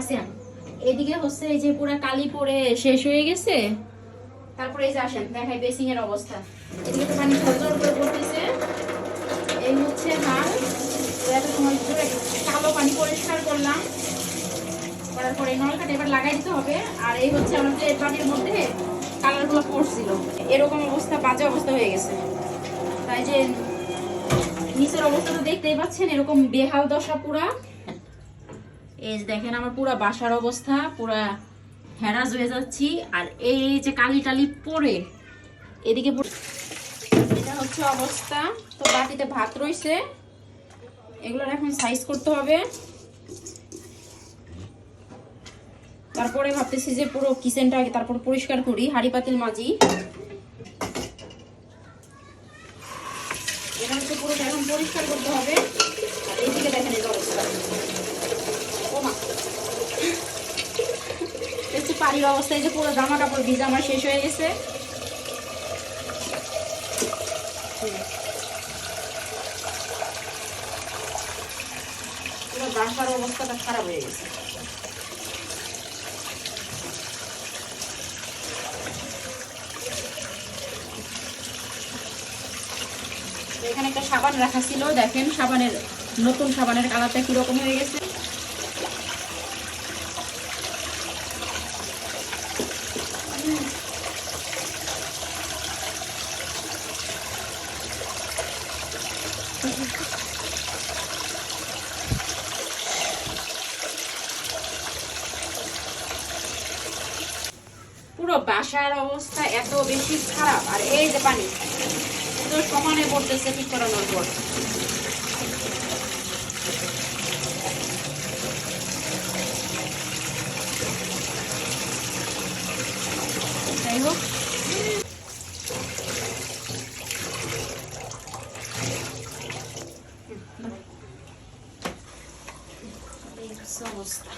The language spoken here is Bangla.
আসেন, এদিকে হচ্ছে এই যে পুরো কালি পড়ে শেষ হয়ে গেছে। তারপরে এই যে আসেন দেখাই বেসিং এর অবস্থা। এদিকে তো পানি ঝরঝর করে পড়তেছে। এই হচ্ছে হাল। এত সময় ধরে কালো পানি পরিষ্কার করলাম, করার পরে নলকাটা এবার লাগাই দিতে হবে। আর এই হচ্ছে আমার যে পানির মধ্যে কালারগুলো পড়ছিল, এরকম অবস্থা, বাজে অবস্থা হয়ে গেছে। তাই যে নিচের অবস্থা তো দেখতেই পাচ্ছেন, এরকম বেহাল দশা পুরা। এই যে দেখেন আমার পুরা বাসার অবস্থা, পুরা হ্যারাস হয়ে যাচ্ছি। আর এই যে কালি টালি পরে এদিকে এটা হচ্ছে অবস্থা। তো বাটিতে ভাত রয়েছে, এগুলোর এখন সাইজ করতে হবে। তারপরে ভাবতেছি যে পুরো কিচেনটা আগে তারপর পরিষ্কার করি, হাঁড়ি পাতিল মাজি। এটা হচ্ছে পুরোটা এখন পরিষ্কার করতে হবে। আর এইদিকে দেখেন এই অবস্থা, ওমা হচ্ছে পানির অবস্থায় যে পুরো জামা কাপড় ভিজা আমার শেষ হয়ে গেছে। পুরো বাসার অবস্থাটা খারাপ হয়ে গেছে। এখানে একটা সাবান রাখা ছিল, দেখেন সাবানের নতুন সাবানের কালারটা কিরকম হয়ে গেছে। পুরো বাসার অবস্থা এত বেশি খারাপ। আর এই যে পানি তো সমানে পড়তেছে ঠিক করানোর পর। যাই হোক, অবস্থা